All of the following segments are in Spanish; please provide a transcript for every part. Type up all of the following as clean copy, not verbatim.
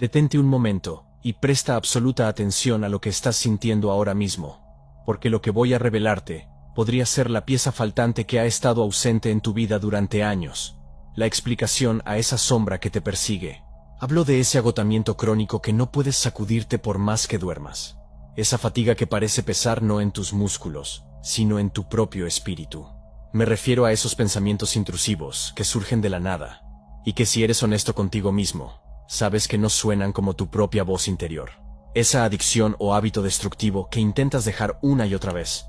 Detente un momento y presta absoluta atención a lo que estás sintiendo ahora mismo, porque lo que voy a revelarte podría ser la pieza faltante que ha estado ausente en tu vida durante años, la explicación a esa sombra que te persigue. Hablo de ese agotamiento crónico que no puedes sacudirte por más que duermas, esa fatiga que parece pesar no en tus músculos, sino en tu propio espíritu. Me refiero a esos pensamientos intrusivos que surgen de la nada, y que si eres honesto contigo mismo, sabes que no suenan como tu propia voz interior. Esa adicción o hábito destructivo que intentas dejar una y otra vez,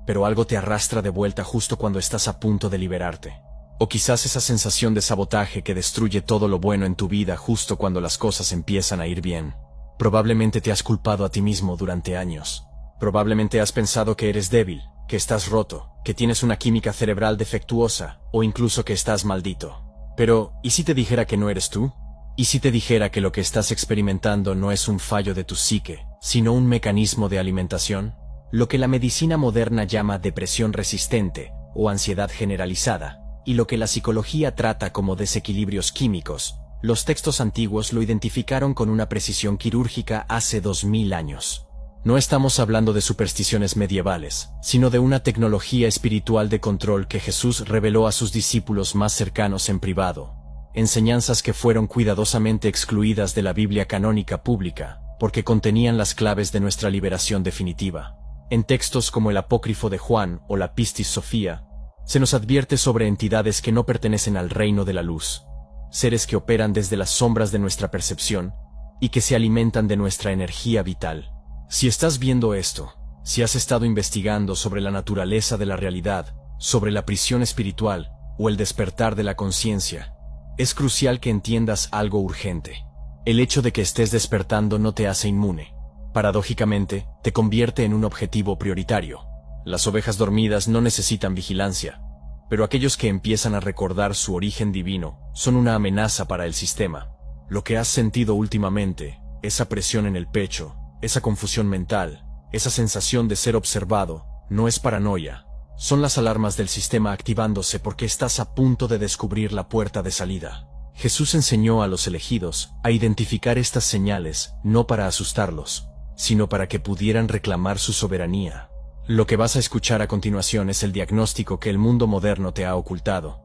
pero algo te arrastra de vuelta justo cuando estás a punto de liberarte. O quizás esa sensación de sabotaje que destruye todo lo bueno en tu vida justo cuando las cosas empiezan a ir bien. Probablemente te has culpado a ti mismo durante años. Probablemente has pensado que eres débil, que estás roto, que tienes una química cerebral defectuosa, o incluso que estás maldito. Pero, ¿y si te dijera que no eres tú? ¿Y si te dijera que lo que estás experimentando no es un fallo de tu psique, sino un mecanismo de alimentación? Lo que la medicina moderna llama depresión resistente o ansiedad generalizada, y lo que la psicología trata como desequilibrios químicos, los textos antiguos lo identificaron con una precisión quirúrgica hace 2000 años. No estamos hablando de supersticiones medievales, sino de una tecnología espiritual de control que Jesús reveló a sus discípulos más cercanos en privado. Enseñanzas que fueron cuidadosamente excluidas de la Biblia canónica pública, porque contenían las claves de nuestra liberación definitiva. En textos como el Apócrifo de Juan o la Pistis Sophia, se nos advierte sobre entidades que no pertenecen al reino de la luz, seres que operan desde las sombras de nuestra percepción y que se alimentan de nuestra energía vital. Si estás viendo esto, si has estado investigando sobre la naturaleza de la realidad, sobre la prisión espiritual o el despertar de la conciencia, es crucial que entiendas algo urgente. El hecho de que estés despertando no te hace inmune. Paradójicamente, te convierte en un objetivo prioritario. Las ovejas dormidas no necesitan vigilancia, pero aquellos que empiezan a recordar su origen divino son una amenaza para el sistema. Lo que has sentido últimamente, esa presión en el pecho, esa confusión mental, esa sensación de ser observado, no es paranoia. Son las alarmas del sistema activándose porque estás a punto de descubrir la puerta de salida. Jesús enseñó a los elegidos a identificar estas señales no para asustarlos, sino para que pudieran reclamar su soberanía. Lo que vas a escuchar a continuación es el diagnóstico que el mundo moderno te ha ocultado,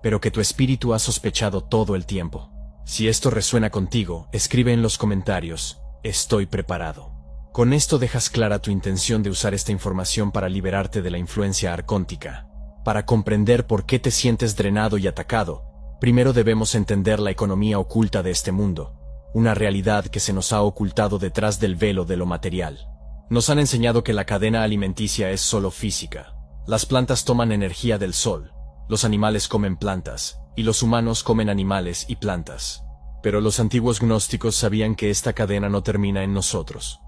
pero que tu espíritu ha sospechado todo el tiempo. Si esto resuena contigo, escribe en los comentarios, estoy preparado. Con esto dejas clara tu intención de usar esta información para liberarte de la influencia arcóntica. Para comprender por qué te sientes drenado y atacado, primero debemos entender la economía oculta de este mundo, una realidad que se nos ha ocultado detrás del velo de lo material. Nos han enseñado que la cadena alimenticia es solo física. Las plantas toman energía del sol, los animales comen plantas, y los humanos comen animales y plantas. Pero los antiguos gnósticos sabían que esta cadena no termina en nosotros.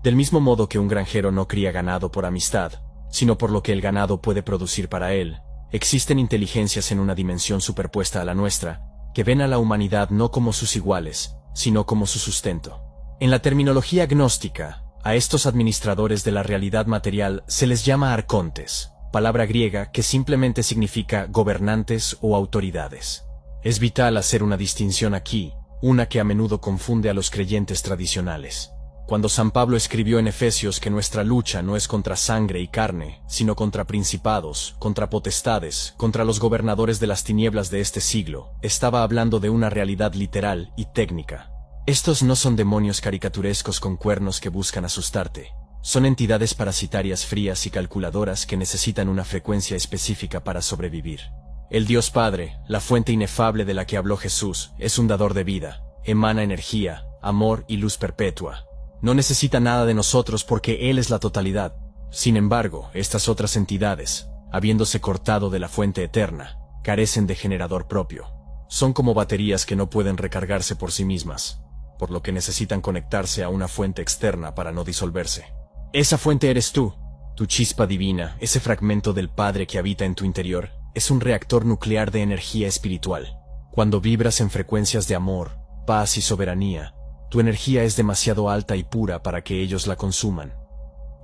Del mismo modo que un granjero no cría ganado por amistad, sino por lo que el ganado puede producir para él, existen inteligencias en una dimensión superpuesta a la nuestra, que ven a la humanidad no como sus iguales, sino como su sustento. En la terminología gnóstica, a estos administradores de la realidad material se les llama arcontes, palabra griega que simplemente significa gobernantes o autoridades. Es vital hacer una distinción aquí, una que a menudo confunde a los creyentes tradicionales. Cuando San Pablo escribió en Efesios que nuestra lucha no es contra sangre y carne, sino contra principados, contra potestades, contra los gobernadores de las tinieblas de este siglo, estaba hablando de una realidad literal y técnica. Estos no son demonios caricaturescos con cuernos que buscan asustarte. Son entidades parasitarias frías y calculadoras que necesitan una frecuencia específica para sobrevivir. El Dios Padre, la fuente inefable de la que habló Jesús, es un dador de vida, emana energía, amor y luz perpetua. No necesita nada de nosotros porque Él es la totalidad. Sin embargo, estas otras entidades, habiéndose cortado de la fuente eterna, carecen de generador propio. Son como baterías que no pueden recargarse por sí mismas, por lo que necesitan conectarse a una fuente externa para no disolverse. Esa fuente eres tú. Tu chispa divina, ese fragmento del Padre que habita en tu interior, es un reactor nuclear de energía espiritual. Cuando vibras en frecuencias de amor, paz y soberanía, tu energía es demasiado alta y pura para que ellos la consuman.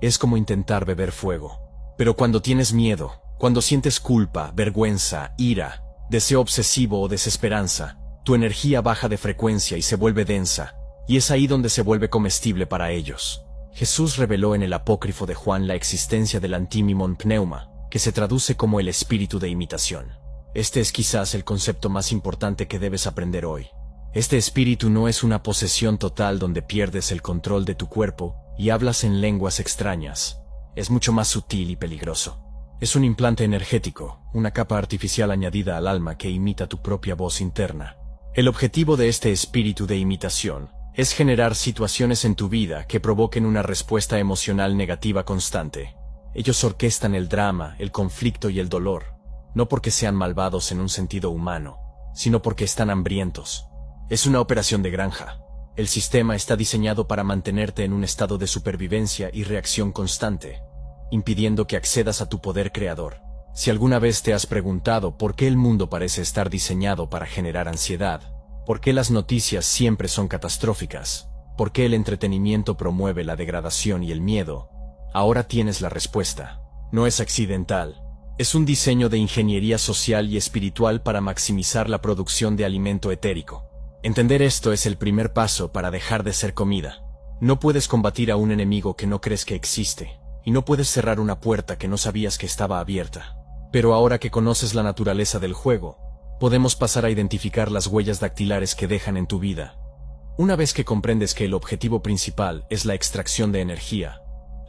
Es como intentar beber fuego. Pero cuando tienes miedo, cuando sientes culpa, vergüenza, ira, deseo obsesivo o desesperanza, tu energía baja de frecuencia y se vuelve densa, y es ahí donde se vuelve comestible para ellos. Jesús reveló en el apócrifo de Juan la existencia del antimimon pneuma, que se traduce como el espíritu de imitación. Este es quizás el concepto más importante que debes aprender hoy. Este espíritu no es una posesión total donde pierdes el control de tu cuerpo y hablas en lenguas extrañas. Es mucho más sutil y peligroso. Es un implante energético, una capa artificial añadida al alma que imita tu propia voz interna. El objetivo de este espíritu de imitación es generar situaciones en tu vida que provoquen una respuesta emocional negativa constante. Ellos orquestan el drama, el conflicto y el dolor, no porque sean malvados en un sentido humano, sino porque están hambrientos. Es una operación de granja. El sistema está diseñado para mantenerte en un estado de supervivencia y reacción constante, impidiendo que accedas a tu poder creador. Si alguna vez te has preguntado por qué el mundo parece estar diseñado para generar ansiedad, por qué las noticias siempre son catastróficas, por qué el entretenimiento promueve la degradación y el miedo, ahora tienes la respuesta. No es accidental. Es un diseño de ingeniería social y espiritual para maximizar la producción de alimento etérico. Entender esto es el primer paso para dejar de ser comida. No puedes combatir a un enemigo que no crees que existe, y no puedes cerrar una puerta que no sabías que estaba abierta. Pero ahora que conoces la naturaleza del juego, podemos pasar a identificar las huellas dactilares que dejan en tu vida. Una vez que comprendes que el objetivo principal es la extracción de energía,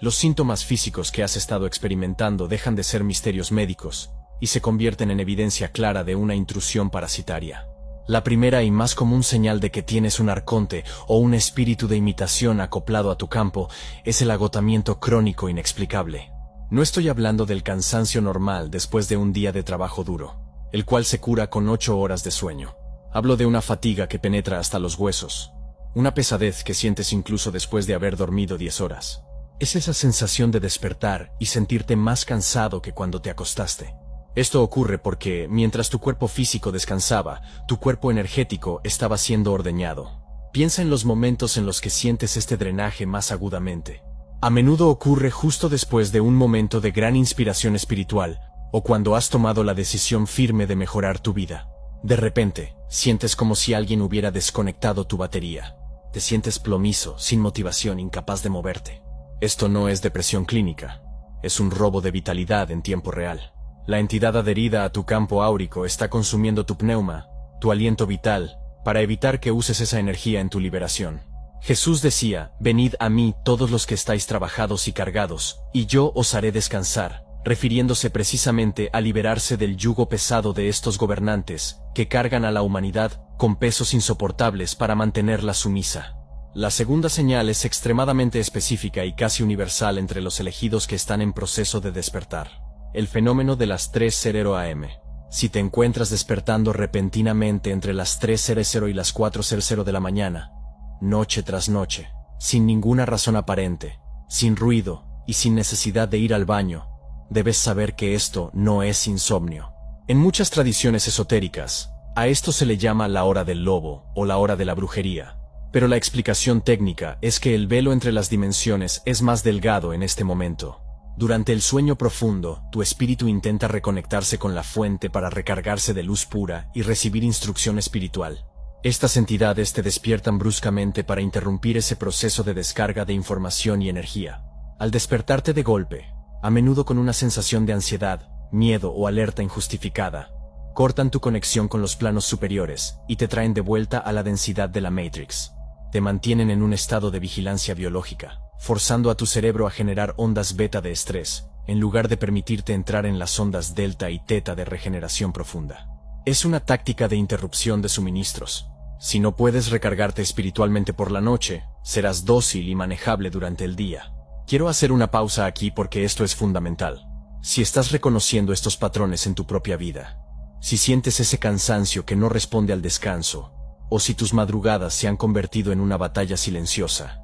los síntomas físicos que has estado experimentando dejan de ser misterios médicos y se convierten en evidencia clara de una intrusión parasitaria. La primera y más común señal de que tienes un arconte o un espíritu de imitación acoplado a tu campo es el agotamiento crónico inexplicable. No estoy hablando del cansancio normal después de un día de trabajo duro, el cual se cura con 8 horas de sueño. Hablo de una fatiga que penetra hasta los huesos, una pesadez que sientes incluso después de haber dormido 10 horas. Es esa sensación de despertar y sentirte más cansado que cuando te acostaste. Esto ocurre porque, mientras tu cuerpo físico descansaba, tu cuerpo energético estaba siendo ordeñado. Piensa en los momentos en los que sientes este drenaje más agudamente. A menudo ocurre justo después de un momento de gran inspiración espiritual, o cuando has tomado la decisión firme de mejorar tu vida. De repente, sientes como si alguien hubiera desconectado tu batería. Te sientes plomizo, sin motivación, incapaz de moverte. Esto no es depresión clínica, es un robo de vitalidad en tiempo real. La entidad adherida a tu campo áurico está consumiendo tu pneuma, tu aliento vital, para evitar que uses esa energía en tu liberación. Jesús decía, «Venid a mí todos los que estáis trabajados y cargados, y yo os haré descansar», refiriéndose precisamente a liberarse del yugo pesado de estos gobernantes, que cargan a la humanidad con pesos insoportables para mantenerla sumisa. La segunda señal es extremadamente específica y casi universal entre los elegidos que están en proceso de despertar. El fenómeno de las 3:00 am. Si te encuentras despertando repentinamente entre las 3:00 y las 4:00 de la mañana, noche tras noche, sin ninguna razón aparente, sin ruido y sin necesidad de ir al baño, debes saber que esto no es insomnio. En muchas tradiciones esotéricas, a esto se le llama la hora del lobo o la hora de la brujería, pero la explicación técnica es que el velo entre las dimensiones es más delgado en este momento. Durante el sueño profundo, tu espíritu intenta reconectarse con la fuente para recargarse de luz pura y recibir instrucción espiritual. Estas entidades te despiertan bruscamente para interrumpir ese proceso de descarga de información y energía. Al despertarte de golpe, a menudo con una sensación de ansiedad, miedo o alerta injustificada, cortan tu conexión con los planos superiores y te traen de vuelta a la densidad de la Matrix. Te mantienen en un estado de vigilancia biológica, forzando a tu cerebro a generar ondas beta de estrés, en lugar de permitirte entrar en las ondas delta y teta de regeneración profunda. Es una táctica de interrupción de suministros. Si no puedes recargarte espiritualmente por la noche, serás dócil y manejable durante el día. Quiero hacer una pausa aquí porque esto es fundamental. Si estás reconociendo estos patrones en tu propia vida, si sientes ese cansancio que no responde al descanso, o si tus madrugadas se han convertido en una batalla silenciosa,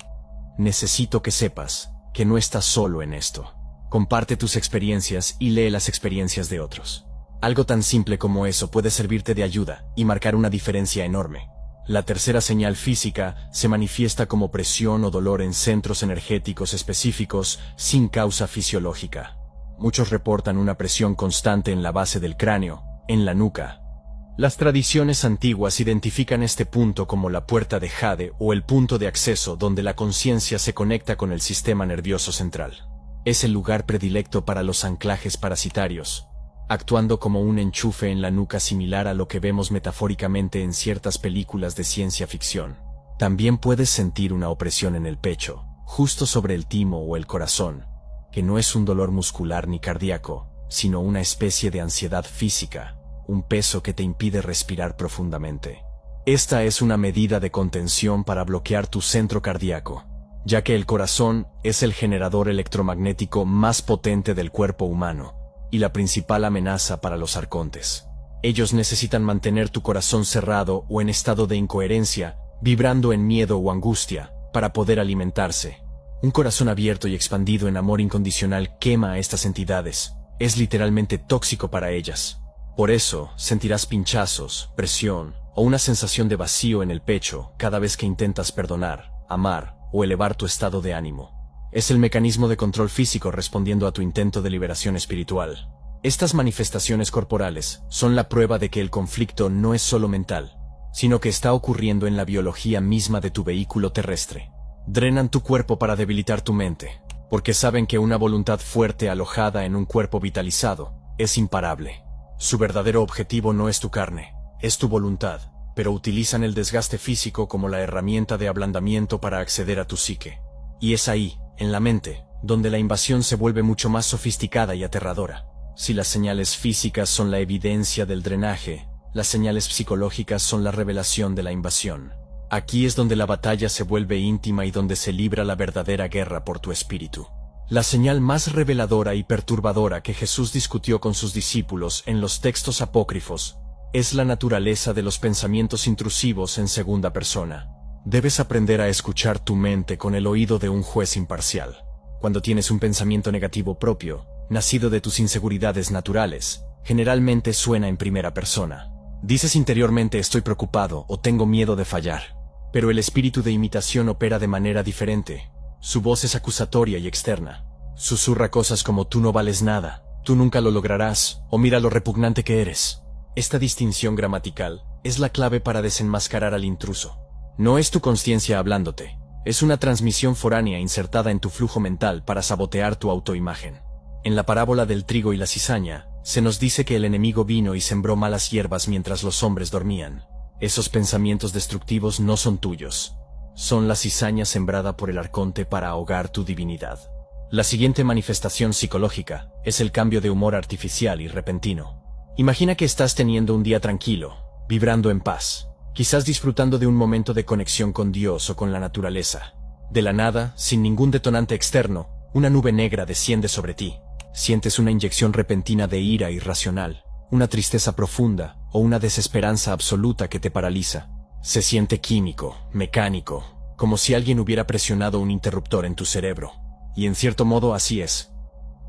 necesito que sepas que no estás solo en esto. Comparte tus experiencias y lee las experiencias de otros. Algo tan simple como eso puede servirte de ayuda y marcar una diferencia enorme. La tercera señal física se manifiesta como presión o dolor en centros energéticos específicos sin causa fisiológica. Muchos reportan una presión constante en la base del cráneo, en la nuca, Las tradiciones antiguas identifican este punto como la puerta de Jade o el punto de acceso donde la conciencia se conecta con el sistema nervioso central. Es el lugar predilecto para los anclajes parasitarios, actuando como un enchufe en la nuca similar a lo que vemos metafóricamente en ciertas películas de ciencia ficción. También puedes sentir una opresión en el pecho, justo sobre el timo o el corazón, que no es un dolor muscular ni cardíaco, sino una especie de ansiedad física, un peso que te impide respirar profundamente. Esta es una medida de contención para bloquear tu centro cardíaco, ya que el corazón es el generador electromagnético más potente del cuerpo humano y la principal amenaza para los arcontes. Ellos necesitan mantener tu corazón cerrado o en estado de incoherencia, vibrando en miedo o angustia, para poder alimentarse. Un corazón abierto y expandido en amor incondicional quema a estas entidades. Es literalmente tóxico para ellas. Por eso, sentirás pinchazos, presión o una sensación de vacío en el pecho cada vez que intentas perdonar, amar o elevar tu estado de ánimo. Es el mecanismo de control físico respondiendo a tu intento de liberación espiritual. Estas manifestaciones corporales son la prueba de que el conflicto no es solo mental, sino que está ocurriendo en la biología misma de tu vehículo terrestre. Drenan tu cuerpo para debilitar tu mente, porque saben que una voluntad fuerte alojada en un cuerpo vitalizado es imparable. Su verdadero objetivo no es tu carne, es tu voluntad, pero utilizan el desgaste físico como la herramienta de ablandamiento para acceder a tu psique. Y es ahí, en la mente, donde la invasión se vuelve mucho más sofisticada y aterradora. Si las señales físicas son la evidencia del drenaje, las señales psicológicas son la revelación de la invasión. Aquí es donde la batalla se vuelve íntima y donde se libra la verdadera guerra por tu espíritu. La señal más reveladora y perturbadora que Jesús discutió con sus discípulos en los textos apócrifos es la naturaleza de los pensamientos intrusivos en segunda persona. Debes aprender a escuchar tu mente con el oído de un juez imparcial. Cuando tienes un pensamiento negativo propio, nacido de tus inseguridades naturales, generalmente suena en primera persona. Dices interiormente estoy preocupado o tengo miedo de fallar. Pero el espíritu de imitación opera de manera diferente. Su voz es acusatoria y externa. Susurra cosas como tú no vales nada, tú nunca lo lograrás, o mira lo repugnante que eres. Esta distinción gramatical es la clave para desenmascarar al intruso. No es tu consciencia hablándote, es una transmisión foránea insertada en tu flujo mental para sabotear tu autoimagen. En la parábola del trigo y la cizaña, se nos dice que el enemigo vino y sembró malas hierbas mientras los hombres dormían. Esos pensamientos destructivos no son tuyos. Son la cizaña sembrada por el arconte para ahogar tu divinidad. La siguiente manifestación psicológica es el cambio de humor artificial y repentino. Imagina que estás teniendo un día tranquilo, vibrando en paz, quizás disfrutando de un momento de conexión con Dios o con la naturaleza. De la nada, sin ningún detonante externo, una nube negra desciende sobre ti. Sientes una inyección repentina de ira irracional, una tristeza profunda o una desesperanza absoluta que te paraliza. Se siente químico, mecánico, como si alguien hubiera presionado un interruptor en tu cerebro. Y en cierto modo así es.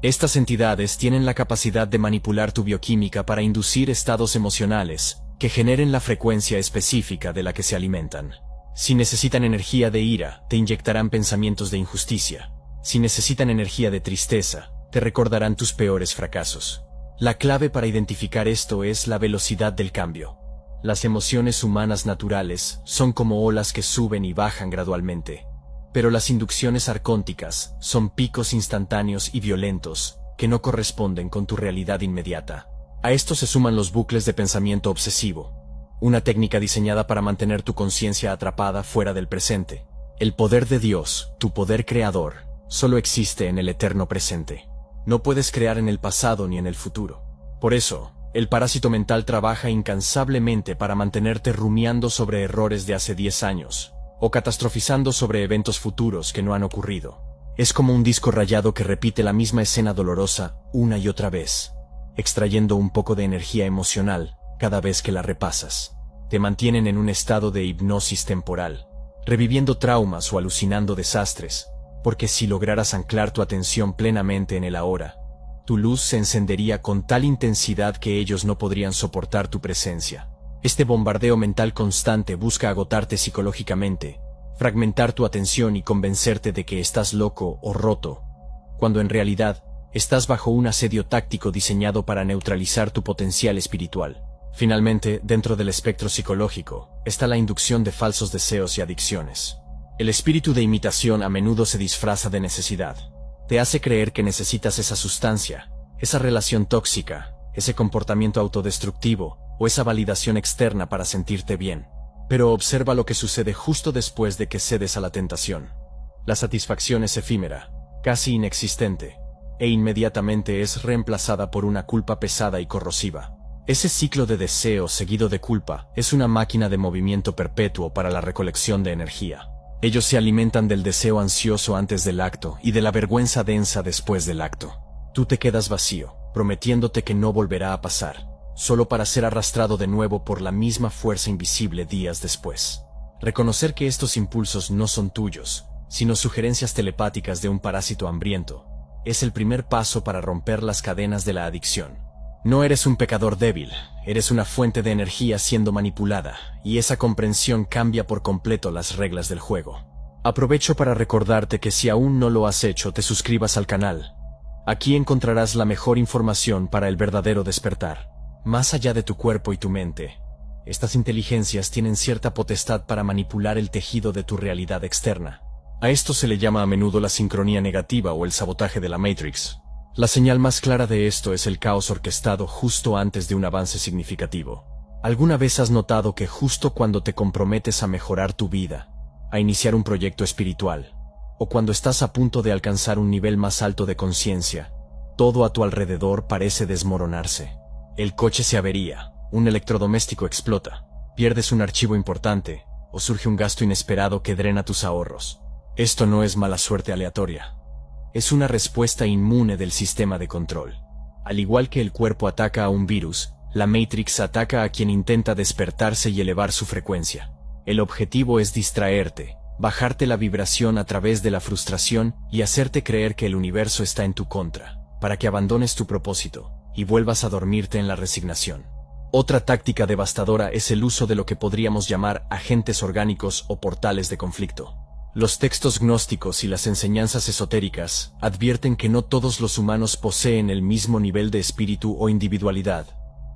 Estas entidades tienen la capacidad de manipular tu bioquímica para inducir estados emocionales que generen la frecuencia específica de la que se alimentan. Si necesitan energía de ira, te inyectarán pensamientos de injusticia. Si necesitan energía de tristeza, te recordarán tus peores fracasos. La clave para identificar esto es la velocidad del cambio. Las emociones humanas naturales son como olas que suben y bajan gradualmente, pero las inducciones arcónticas son picos instantáneos y violentos que no corresponden con tu realidad inmediata. A esto se suman los bucles de pensamiento obsesivo, una técnica diseñada para mantener tu conciencia atrapada fuera del presente. El poder de Dios, tu poder creador, solo existe en el eterno presente. No puedes crear en el pasado ni en el futuro. Por eso, el parásito mental trabaja incansablemente para mantenerte rumiando sobre errores de hace 10 años, o catastrofizando sobre eventos futuros que no han ocurrido. Es como un disco rayado que repite la misma escena dolorosa una y otra vez, extrayendo un poco de energía emocional cada vez que la repasas. Te mantienen en un estado de hipnosis temporal, reviviendo traumas o alucinando desastres, porque si lograras anclar tu atención plenamente en el ahora, tu luz se encendería con tal intensidad que ellos no podrían soportar tu presencia. Este bombardeo mental constante busca agotarte psicológicamente, fragmentar tu atención y convencerte de que estás loco o roto, cuando en realidad estás bajo un asedio táctico diseñado para neutralizar tu potencial espiritual. Finalmente, dentro del espectro psicológico, está la inducción de falsos deseos y adicciones. El espíritu de imitación a menudo se disfraza de necesidad. Te hace creer que necesitas esa sustancia, esa relación tóxica, ese comportamiento autodestructivo o esa validación externa para sentirte bien. Pero observa lo que sucede justo después de que cedes a la tentación. La satisfacción es efímera, casi inexistente, e inmediatamente es reemplazada por una culpa pesada y corrosiva. Ese ciclo de deseo seguido de culpa es una máquina de movimiento perpetuo para la recolección de energía. Ellos se alimentan del deseo ansioso antes del acto y de la vergüenza densa después del acto. Tú te quedas vacío, prometiéndote que no volverá a pasar, solo para ser arrastrado de nuevo por la misma fuerza invisible días después. Reconocer que estos impulsos no son tuyos, sino sugerencias telepáticas de un parásito hambriento, es el primer paso para romper las cadenas de la adicción. No eres un pecador débil, eres una fuente de energía siendo manipulada, y esa comprensión cambia por completo las reglas del juego. Aprovecho para recordarte que si aún no lo has hecho, te suscribas al canal. Aquí encontrarás la mejor información para el verdadero despertar. Más allá de tu cuerpo y tu mente, estas inteligencias tienen cierta potestad para manipular el tejido de tu realidad externa. A esto se le llama a menudo la sincronía negativa o el sabotaje de la Matrix. La señal más clara de esto es el caos orquestado justo antes de un avance significativo. ¿Alguna vez has notado que justo cuando te comprometes a mejorar tu vida, a iniciar un proyecto espiritual, o cuando estás a punto de alcanzar un nivel más alto de conciencia, todo a tu alrededor parece desmoronarse? El coche se avería, un electrodoméstico explota, pierdes un archivo importante, o surge un gasto inesperado que drena tus ahorros. Esto no es mala suerte aleatoria. Es una respuesta inmune del sistema de control. Al igual que el cuerpo ataca a un virus, la Matrix ataca a quien intenta despertarse y elevar su frecuencia. El objetivo es distraerte, bajarte la vibración a través de la frustración y hacerte creer que el universo está en tu contra, para que abandones tu propósito y vuelvas a dormirte en la resignación. Otra táctica devastadora es el uso de lo que podríamos llamar agentes orgánicos o portales de conflicto. Los textos gnósticos y las enseñanzas esotéricas advierten que no todos los humanos poseen el mismo nivel de espíritu o individualidad.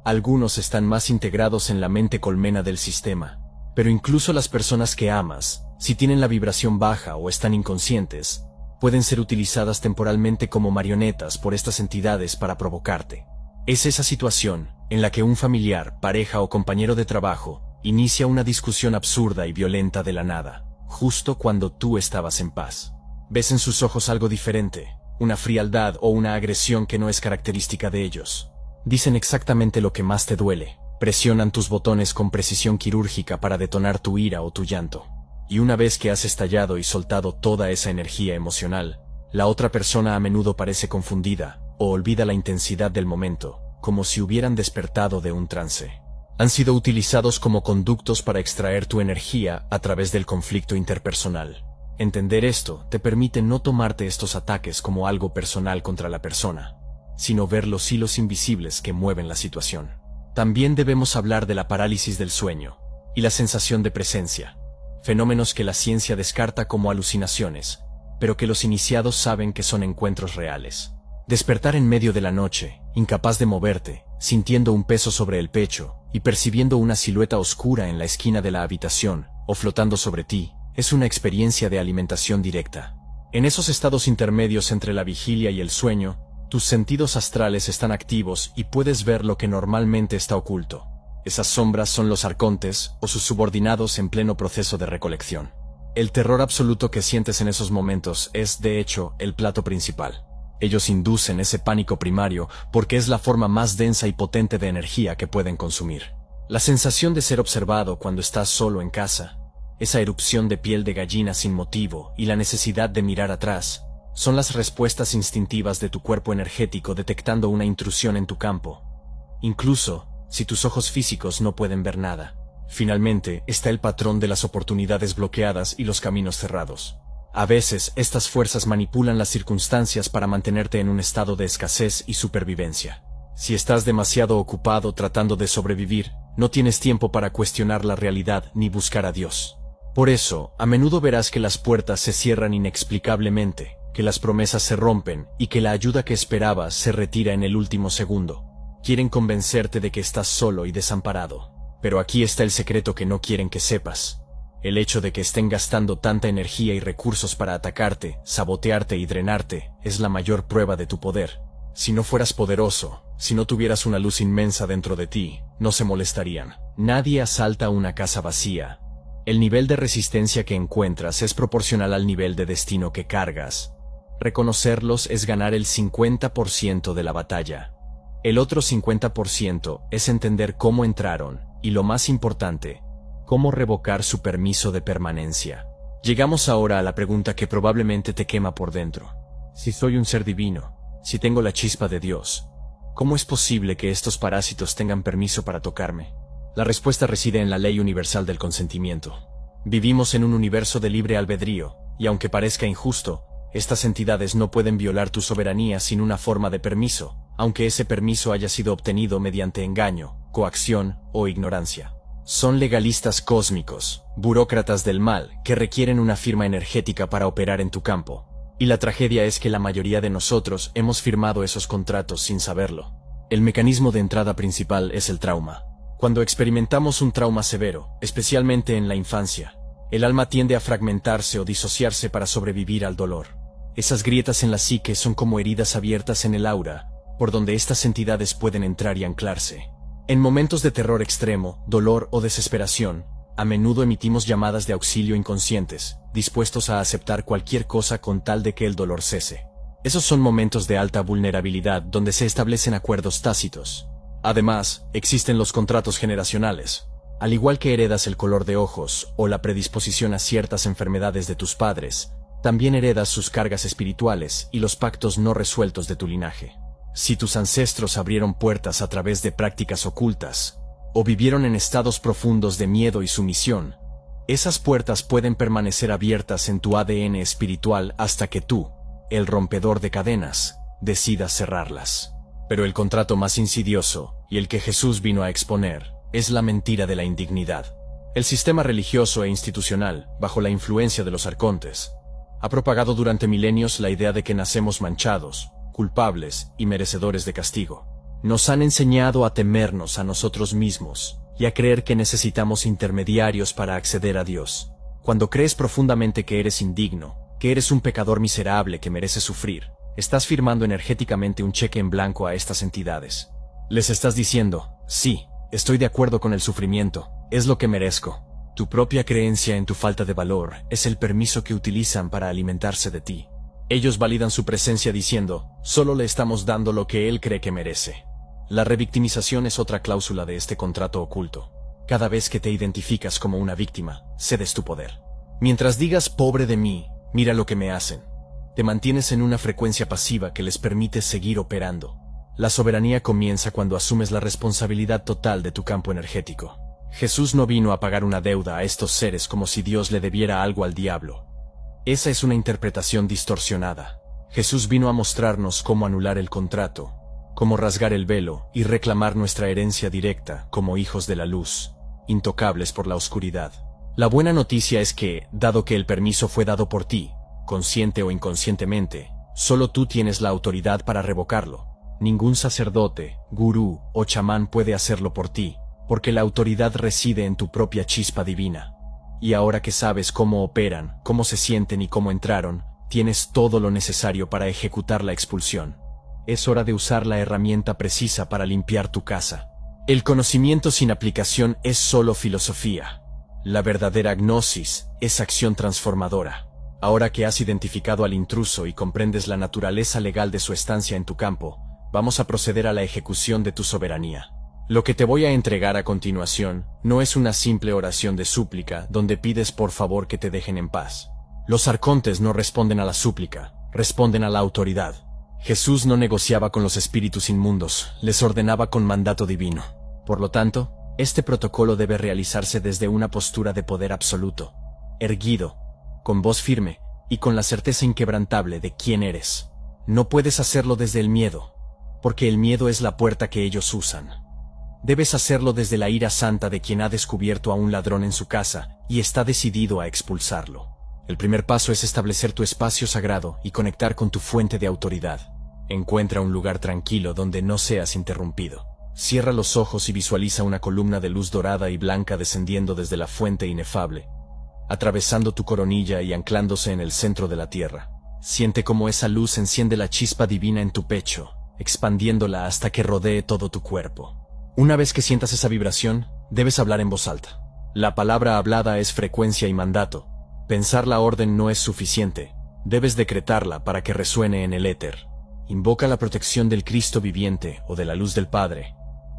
Algunos están más integrados en la mente colmena del sistema, pero incluso las personas que amas, si tienen la vibración baja o están inconscientes, pueden ser utilizadas temporalmente como marionetas por estas entidades para provocarte. Es esa situación en la que un familiar, pareja o compañero de trabajo inicia una discusión absurda y violenta de la nada, justo cuando tú estabas en paz. Ves en sus ojos algo diferente, una frialdad o una agresión que no es característica de ellos. Dicen exactamente lo que más te duele, presionan tus botones con precisión quirúrgica para detonar tu ira o tu llanto. Y una vez que has estallado y soltado toda esa energía emocional, la otra persona a menudo parece confundida o olvida la intensidad del momento, como si hubieran despertado de un trance. Han sido utilizados como conductos para extraer tu energía a través del conflicto interpersonal. Entender esto te permite no tomarte estos ataques como algo personal contra la persona, sino ver los hilos invisibles que mueven la situación. También debemos hablar de la parálisis del sueño y la sensación de presencia, fenómenos que la ciencia descarta como alucinaciones, pero que los iniciados saben que son encuentros reales. Despertar en medio de la noche, incapaz de moverte, sintiendo un peso sobre el pecho y percibiendo una silueta oscura en la esquina de la habitación o flotando sobre ti, es una experiencia de alimentación directa. En esos estados intermedios entre la vigilia y el sueño, tus sentidos astrales están activos y puedes ver lo que normalmente está oculto. Esas sombras son los arcontes o sus subordinados en pleno proceso de recolección. El terror absoluto que sientes en esos momentos es, de hecho, el plato principal. Ellos inducen ese pánico primario porque es la forma más densa y potente de energía que pueden consumir. La sensación de ser observado cuando estás solo en casa, esa erupción de piel de gallina sin motivo y la necesidad de mirar atrás, son las respuestas instintivas de tu cuerpo energético detectando una intrusión en tu campo, incluso si tus ojos físicos no pueden ver nada. Finalmente, está el patrón de las oportunidades bloqueadas y los caminos cerrados. A veces, estas fuerzas manipulan las circunstancias para mantenerte en un estado de escasez y supervivencia. Si estás demasiado ocupado tratando de sobrevivir, no tienes tiempo para cuestionar la realidad ni buscar a Dios. Por eso, a menudo verás que las puertas se cierran inexplicablemente, que las promesas se rompen y que la ayuda que esperabas se retira en el último segundo. Quieren convencerte de que estás solo y desamparado. Pero aquí está el secreto que no quieren que sepas. El hecho de que estén gastando tanta energía y recursos para atacarte, sabotearte y drenarte, es la mayor prueba de tu poder. Si no fueras poderoso, si no tuvieras una luz inmensa dentro de ti, no se molestarían. Nadie asalta una casa vacía. El nivel de resistencia que encuentras es proporcional al nivel de destino que cargas. Reconocerlos es ganar el 50% de la batalla. El otro 50% es entender cómo entraron, y lo más importante, cómo revocar su permiso de permanencia. Llegamos ahora a la pregunta que probablemente te quema por dentro. Si soy un ser divino, si tengo la chispa de Dios, ¿cómo es posible que estos parásitos tengan permiso para tocarme? La respuesta reside en la ley universal del consentimiento. Vivimos en un universo de libre albedrío, y aunque parezca injusto, estas entidades no pueden violar tu soberanía sin una forma de permiso, aunque ese permiso haya sido obtenido mediante engaño, coacción o ignorancia. Son legalistas cósmicos, burócratas del mal, que requieren una firma energética para operar en tu campo. Y la tragedia es que la mayoría de nosotros hemos firmado esos contratos sin saberlo. El mecanismo de entrada principal es el trauma. Cuando experimentamos un trauma severo, especialmente en la infancia, el alma tiende a fragmentarse o disociarse para sobrevivir al dolor. Esas grietas en la psique son como heridas abiertas en el aura, por donde estas entidades pueden entrar y anclarse. En momentos de terror extremo, dolor o desesperación, a menudo emitimos llamadas de auxilio inconscientes, dispuestos a aceptar cualquier cosa con tal de que el dolor cese. Esos son momentos de alta vulnerabilidad donde se establecen acuerdos tácitos. Además, existen los contratos generacionales. Al igual que heredas el color de ojos o la predisposición a ciertas enfermedades de tus padres, también heredas sus cargas espirituales y los pactos no resueltos de tu linaje. Si tus ancestros abrieron puertas a través de prácticas ocultas, o vivieron en estados profundos de miedo y sumisión, esas puertas pueden permanecer abiertas en tu ADN espiritual hasta que tú, el rompedor de cadenas, decidas cerrarlas. Pero el contrato más insidioso, y el que Jesús vino a exponer, es la mentira de la indignidad. El sistema religioso e institucional, bajo la influencia de los arcontes, ha propagado durante milenios la idea de que nacemos manchados, culpables y merecedores de castigo. Nos han enseñado a temernos a nosotros mismos y a creer que necesitamos intermediarios para acceder a Dios. Cuando crees profundamente que eres indigno, que eres un pecador miserable que merece sufrir, estás firmando energéticamente un cheque en blanco a estas entidades. Les estás diciendo, sí, estoy de acuerdo con el sufrimiento, es lo que merezco. Tu propia creencia en tu falta de valor es el permiso que utilizan para alimentarse de ti. Ellos validan su presencia diciendo, solo le estamos dando lo que él cree que merece. La revictimización es otra cláusula de este contrato oculto. Cada vez que te identificas como una víctima, cedes tu poder. Mientras digas pobre de mí, mira lo que me hacen. Te mantienes en una frecuencia pasiva que les permite seguir operando. La soberanía comienza cuando asumes la responsabilidad total de tu campo energético. Jesús no vino a pagar una deuda a estos seres como si Dios le debiera algo al diablo. Esa es una interpretación distorsionada. Jesús vino a mostrarnos cómo anular el contrato, cómo rasgar el velo y reclamar nuestra herencia directa como hijos de la luz, intocables por la oscuridad. La buena noticia es que, dado que el permiso fue dado por ti, consciente o inconscientemente, solo tú tienes la autoridad para revocarlo. Ningún sacerdote, gurú o chamán puede hacerlo por ti, porque la autoridad reside en tu propia chispa divina. Y ahora que sabes cómo operan, cómo se sienten y cómo entraron, tienes todo lo necesario para ejecutar la expulsión. Es hora de usar la herramienta precisa para limpiar tu casa. El conocimiento sin aplicación es solo filosofía. La verdadera gnosis es acción transformadora. Ahora que has identificado al intruso y comprendes la naturaleza legal de su estancia en tu campo, vamos a proceder a la ejecución de tu soberanía. Lo que te voy a entregar a continuación no es una simple oración de súplica donde pides por favor que te dejen en paz. Los arcontes no responden a la súplica, responden a la autoridad. Jesús no negociaba con los espíritus inmundos, les ordenaba con mandato divino. Por lo tanto, este protocolo debe realizarse desde una postura de poder absoluto, erguido, con voz firme y con la certeza inquebrantable de quién eres. No puedes hacerlo desde el miedo, porque el miedo es la puerta que ellos usan. Debes hacerlo desde la ira santa de quien ha descubierto a un ladrón en su casa y está decidido a expulsarlo. El primer paso es establecer tu espacio sagrado y conectar con tu fuente de autoridad. Encuentra un lugar tranquilo donde no seas interrumpido. Cierra los ojos y visualiza una columna de luz dorada y blanca descendiendo desde la fuente inefable, atravesando tu coronilla y anclándose en el centro de la tierra. Siente cómo esa luz enciende la chispa divina en tu pecho, expandiéndola hasta que rodee todo tu cuerpo. Una vez que sientas esa vibración, debes hablar en voz alta. La palabra hablada es frecuencia y mandato. Pensar la orden no es suficiente. Debes decretarla para que resuene en el éter. Invoca la protección del Cristo viviente o de la luz del Padre,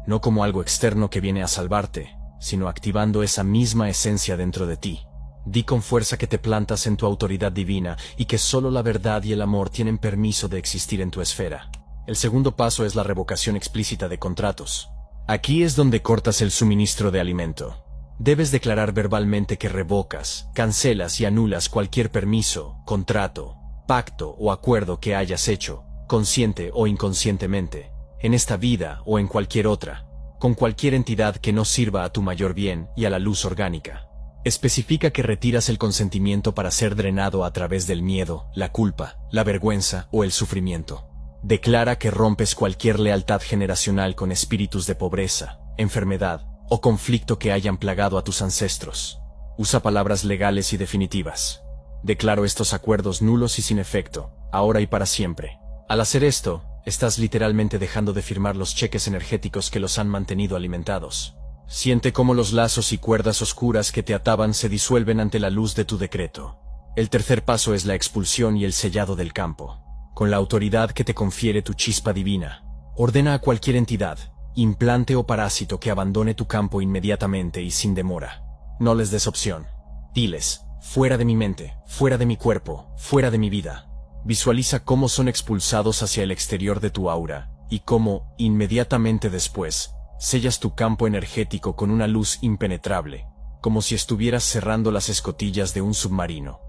no como algo externo que viene a salvarte, sino activando esa misma esencia dentro de ti. Di con fuerza que te plantas en tu autoridad divina y que solo la verdad y el amor tienen permiso de existir en tu esfera. El segundo paso es la revocación explícita de contratos. Aquí es donde cortas el suministro de alimento. Debes declarar verbalmente que revocas, cancelas y anulas cualquier permiso, contrato, pacto o acuerdo que hayas hecho, consciente o inconscientemente, en esta vida o en cualquier otra, con cualquier entidad que no sirva a tu mayor bien y a la luz orgánica. Especifica que retiras el consentimiento para ser drenado a través del miedo, la culpa, la vergüenza o el sufrimiento. Declara que rompes cualquier lealtad generacional con espíritus de pobreza, enfermedad o conflicto que hayan plagado a tus ancestros. Usa palabras legales y definitivas. Declaro estos acuerdos nulos y sin efecto, ahora y para siempre. Al hacer esto, estás literalmente dejando de firmar los cheques energéticos que los han mantenido alimentados. Siente cómo los lazos y cuerdas oscuras que te ataban se disuelven ante la luz de tu decreto. El tercer paso es la expulsión y el sellado del campo. Con la autoridad que te confiere tu chispa divina, ordena a cualquier entidad, implante o parásito que abandone tu campo inmediatamente y sin demora. No les des opción. Diles, fuera de mi mente, fuera de mi cuerpo, fuera de mi vida. Visualiza cómo son expulsados hacia el exterior de tu aura, y cómo, inmediatamente después, sellas tu campo energético con una luz impenetrable, como si estuvieras cerrando las escotillas de un submarino.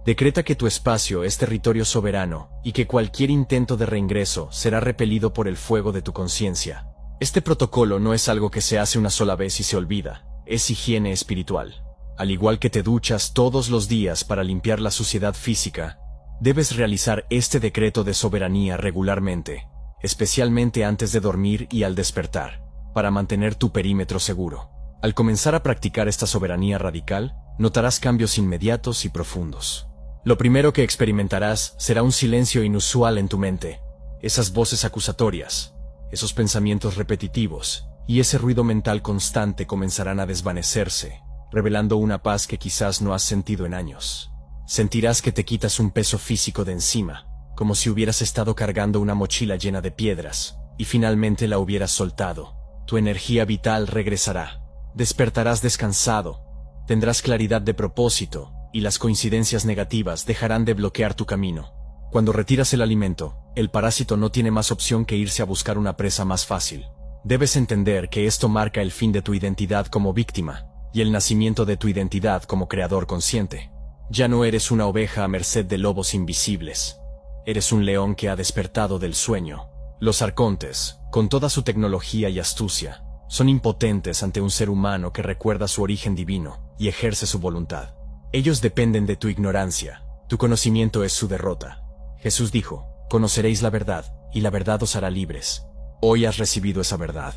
Decreta que tu espacio es territorio soberano y que cualquier intento de reingreso será repelido por el fuego de tu conciencia. Este protocolo no es algo que se hace una sola vez y se olvida, es higiene espiritual. Al igual que te duchas todos los días para limpiar la suciedad física, debes realizar este decreto de soberanía regularmente, especialmente antes de dormir y al despertar, para mantener tu perímetro seguro. Al comenzar a practicar esta soberanía radical, notarás cambios inmediatos y profundos. Lo primero que experimentarás será un silencio inusual en tu mente. Esas voces acusatorias, esos pensamientos repetitivos y ese ruido mental constante comenzarán a desvanecerse, revelando una paz que quizás no has sentido en años. Sentirás que te quitas un peso físico de encima, como si hubieras estado cargando una mochila llena de piedras, y finalmente la hubieras soltado. Tu energía vital regresará. Despertarás descansado, tendrás claridad de propósito, y las coincidencias negativas dejarán de bloquear tu camino. Cuando retiras el alimento, el parásito no tiene más opción que irse a buscar una presa más fácil. Debes entender que esto marca el fin de tu identidad como víctima, y el nacimiento de tu identidad como creador consciente. Ya no eres una oveja a merced de lobos invisibles. Eres un león que ha despertado del sueño. Los arcontes, con toda su tecnología y astucia, son impotentes ante un ser humano que recuerda su origen divino y ejerce su voluntad. Ellos dependen de tu ignorancia. Tu conocimiento es su derrota. Jesús dijo, conoceréis la verdad, y la verdad os hará libres. Hoy has recibido esa verdad.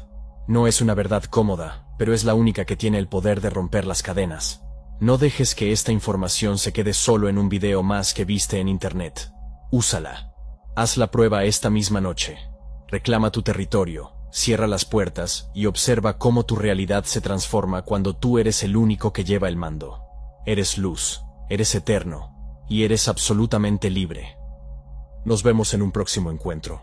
No es una verdad cómoda, pero es la única que tiene el poder de romper las cadenas. No dejes que esta información se quede solo en un video más que viste en internet. Úsala. Haz la prueba esta misma noche. Reclama tu territorio, cierra las puertas y observa cómo tu realidad se transforma cuando tú eres el único que lleva el mando. Eres luz, eres eterno, y eres absolutamente libre. Nos vemos en un próximo encuentro.